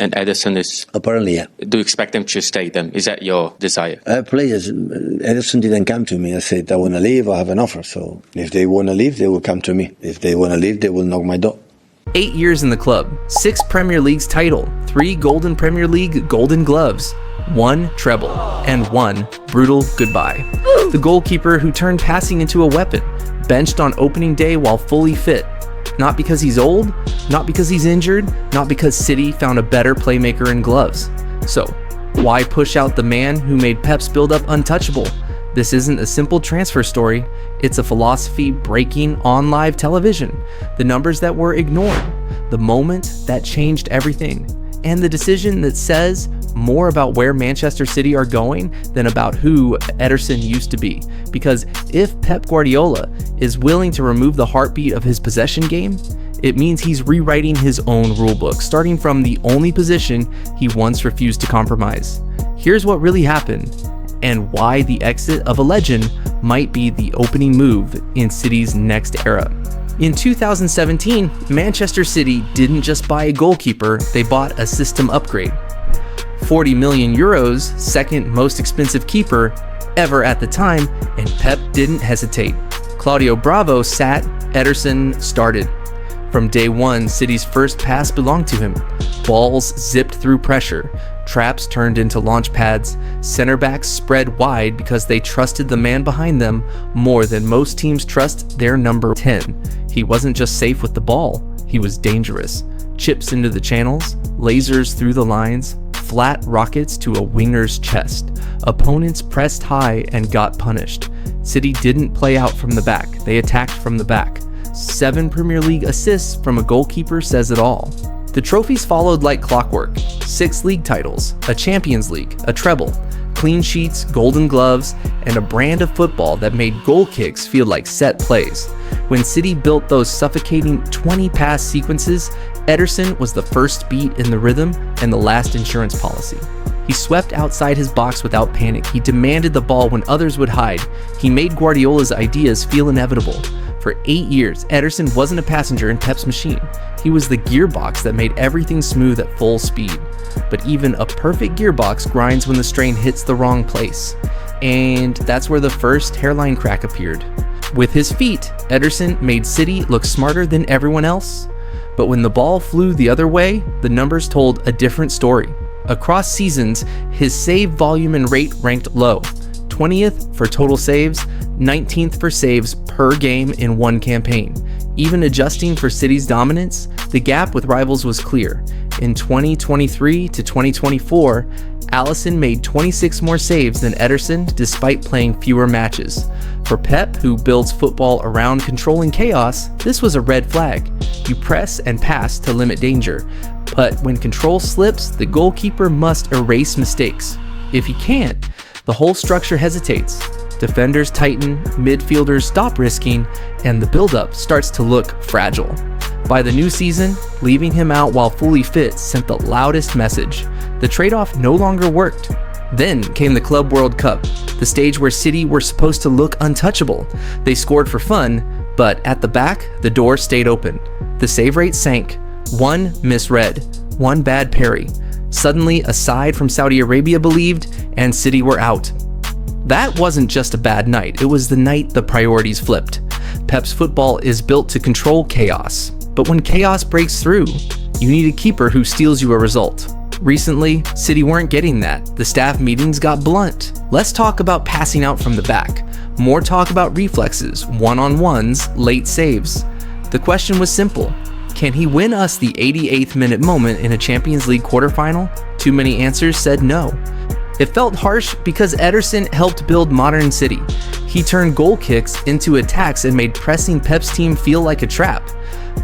and Ederson is... Apparently, yeah. Do you expect them to stay then? Is that your desire? Players, Ederson didn't come to me and said, I want to leave, I have an offer. So if they want to leave, they will come to me. If they want to leave, they will knock my door. 8 years in the club, 6 Premier Leagues title, 3 Golden Premier League Golden Gloves, 1 treble, and 1 brutal goodbye. The goalkeeper who turned passing into a weapon, benched on opening day while fully fit. Not because he's old, not because he's injured, not because City found a better playmaker in gloves. So, why push out the man who made Pep's build-up untouchable? This isn't a simple transfer story, it's a philosophy breaking on live television. The numbers that were ignored, the moment that changed everything, and the decision that says more about where Manchester City are going than about who Ederson used to be. Because if Pep Guardiola is willing to remove the heartbeat of his possession game, it means he's rewriting his own rulebook, starting from the only position he once refused to compromise. Here's what really happened, and why the exit of a legend might be the opening move in City's next era. In 2017, Manchester City didn't just buy a goalkeeper, they bought a system upgrade. 40 million euros, second most expensive keeper ever at the time, and Pep didn't hesitate. Claudio Bravo sat, Ederson started. From day one, City's first pass belonged to him. Balls zipped through pressure, traps turned into launch pads, center backs spread wide because they trusted the man behind them more than most teams trust their number 10. He wasn't just safe with the ball, he was dangerous. Chips into the channels, lasers through the lines, flat rockets to a winger's chest. Opponents pressed high and got punished. City didn't play out from the back, they attacked from the back. 7 Premier League assists from a goalkeeper says it all. The trophies followed like clockwork. 6 league titles, a Champions League, a treble, clean sheets, golden gloves, and a brand of football that made goal kicks feel like set plays. When City built those suffocating 20-pass sequences, Ederson was the first beat in the rhythm and the last insurance policy. He swept outside his box without panic. He demanded the ball when others would hide. He made Guardiola's ideas feel inevitable. For 8 years, Ederson wasn't a passenger in Pep's machine. He was the gearbox that made everything smooth at full speed. But even a perfect gearbox grinds when the strain hits the wrong place. And that's where the first hairline crack appeared. With his feet, Ederson made City look smarter than everyone else. But when the ball flew the other way, the numbers told a different story. Across seasons, his save volume and rate ranked low. 20th for total saves, 19th for saves per game in one campaign. Even adjusting for City's dominance, the gap with rivals was clear. In 2023 to 2024, Alisson made 26 more saves than Ederson despite playing fewer matches. For Pep, who builds football around controlling chaos, this was a red flag. You press and pass to limit danger, but when control slips, the goalkeeper must erase mistakes. If he can't, the whole structure hesitates. Defenders tighten, midfielders stop risking, and the build-up starts to look fragile. By the new season, leaving him out while fully fit sent the loudest message. The trade-off no longer worked. Then came the Club World Cup, the stage where City were supposed to look untouchable. They scored for fun, but at the back, the door stayed open. The save rate sank. 1 misread, 1 bad parry. Suddenly, a side from Saudi Arabia believed, and City were out. That wasn't just a bad night, it was the night the priorities flipped. Pep's football is built to control chaos, but when chaos breaks through, you need a keeper who steals you a result. Recently, City weren't getting that. The staff meetings got blunt. Less talk about passing out from the back, more talk about reflexes, one-on-ones, late saves. The question was simple. Can he win us the 88th minute moment in a Champions League quarterfinal? Too many answers said no. It felt harsh because Ederson helped build modern City. He turned goal kicks into attacks and made pressing Pep's team feel like a trap.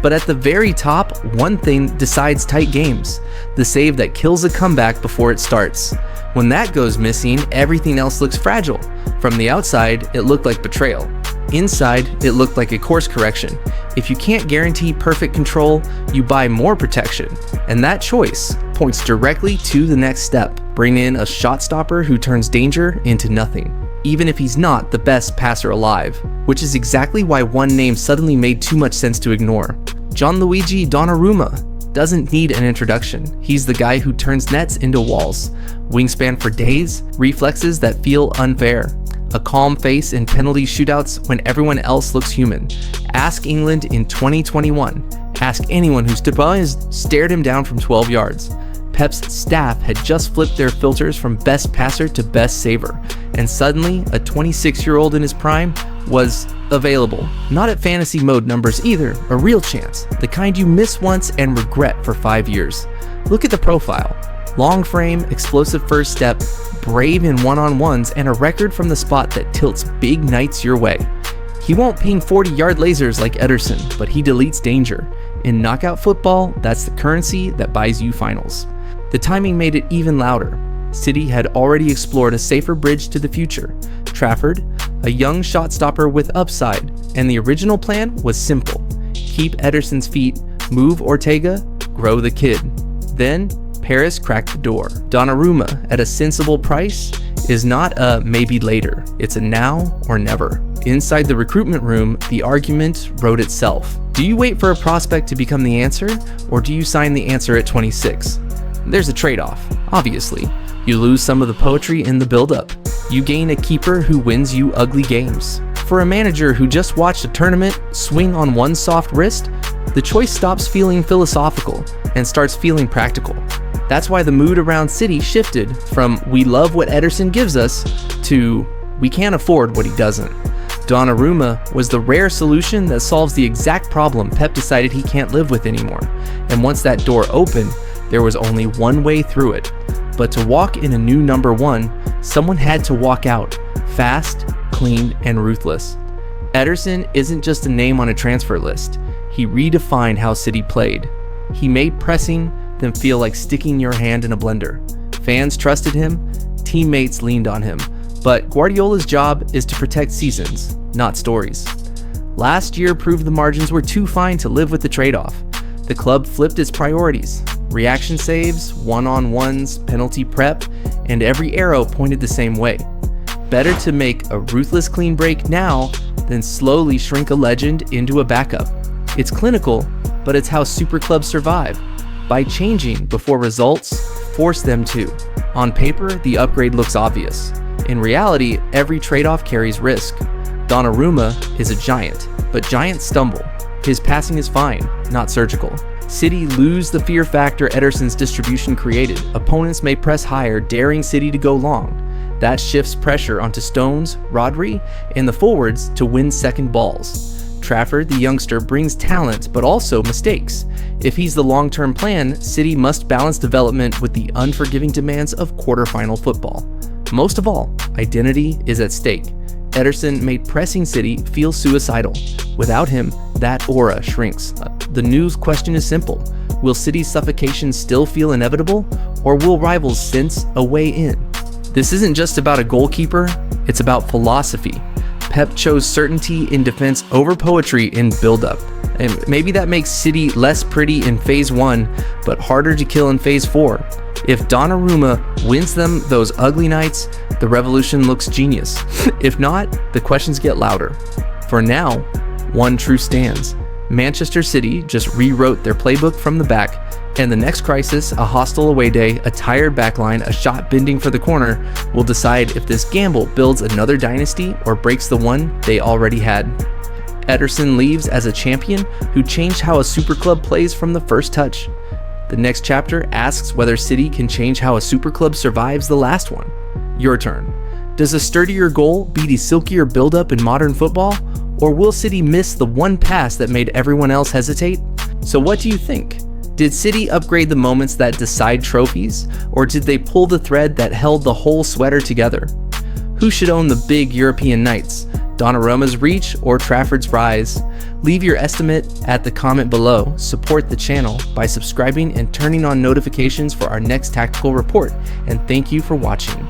But at the very top, one thing decides tight games: the save that kills a comeback before it starts. When that goes missing, everything else looks fragile. From the outside, it looked like betrayal. Inside, it looked like a course correction. If you can't guarantee perfect control, you buy more protection. And that choice points directly to the next step. Bring in a shot stopper who turns danger into nothing, even if he's not the best passer alive, which is exactly why one name suddenly made too much sense to ignore. Gianluigi Donnarumma. doesn't need an introduction. He's the guy who turns nets into walls. Wingspan for days, reflexes that feel unfair. A calm face in penalty shootouts when everyone else looks human. Ask England in 2021. Ask anyone who stood by and stared him down from 12 yards. Pep's staff had just flipped their filters from best passer to best saver, and suddenly a 26-year-old in his prime was available. Not at fantasy mode numbers either, a real chance, the kind you miss once and regret for 5 years. Look at the profile. Long frame, explosive first step, brave in one-on-ones, and a record from the spot that tilts big nights your way. He won't ping 40-yard lasers like Ederson, but he deletes danger. In knockout football, that's the currency that buys you finals. The timing made it even louder. City had already explored a safer bridge to the future. Trafford, a young shot stopper with upside, and the original plan was simple. Keep Ederson's feet, move Ortega, grow the kid. Then, Paris cracked the door. Donnarumma, at a sensible price, is not a maybe later. It's a now or never. Inside the recruitment room, the argument wrote itself. Do you wait for a prospect to become the answer, or do you sign the answer at 26? There's a trade-off, obviously. You lose some of the poetry in the build-up. You gain a keeper who wins you ugly games. For a manager who just watched a tournament swing on one soft wrist, the choice stops feeling philosophical and starts feeling practical. That's why the mood around City shifted from "we love what Ederson gives us" to "we can't afford what he doesn't." Donnarumma was the rare solution that solves the exact problem Pep decided he can't live with anymore. And once that door opened, there was only one way through it. But to walk in a new number one, someone had to walk out, fast, clean, and ruthless. Ederson isn't just a name on a transfer list. He redefined how City played. He made pressing them feel like sticking your hand in a blender. Fans trusted him, teammates leaned on him. But Guardiola's job is to protect seasons, not stories. Last year proved the margins were too fine to live with the trade-off. The club flipped its priorities. Reaction saves, one-on-ones, penalty prep, and every arrow pointed the same way. Better to make a ruthless clean break now than slowly shrink a legend into a backup. It's clinical, but it's how super clubs survive. By changing before results force them to. On paper, the upgrade looks obvious. In reality, every trade-off carries risk. Donnarumma is a giant, but giants stumble. His passing is fine, not surgical. City lose the fear factor Ederson's distribution created. Opponents may press higher, daring City to go long. That shifts pressure onto Stones, Rodri, and the forwards to win second balls. Trafford, the youngster, brings talent, but also mistakes. If he's the long-term plan, City must balance development with the unforgiving demands of quarterfinal football. Most of all, identity is at stake. Ederson made pressing City feel suicidal. Without him, that aura shrinks. The news question is simple. Will City's suffocation still feel inevitable, or will rivals sense a way in? This isn't just about a goalkeeper, it's about philosophy. Pep chose certainty in defense over poetry in build-up. And maybe that makes City less pretty in Phase 1, but harder to kill in Phase 4. If Donnarumma wins them those ugly nights, the revolution looks genius. If not, the questions get louder. For now, one truth stands. Manchester City just rewrote their playbook from the back, and the next crisis, a hostile away day, a tired backline, a shot bending for the corner, will decide if this gamble builds another dynasty or breaks the one they already had. Ederson leaves as a champion who changed how a super club plays from the first touch. The next chapter asks whether City can change how a super club survives the last one. Your turn. Does a sturdier goal beat a silkier build-up in modern football? Or will City miss the one pass that made everyone else hesitate? So what do you think? Did City upgrade the moments that decide trophies? Or did they pull the thread that held the whole sweater together? Who should own the big European nights? Donnarumma's reach or Trafford's rise? Leave your estimate at the comment below. Support the channel by subscribing and turning on notifications for our next tactical report. And thank you for watching.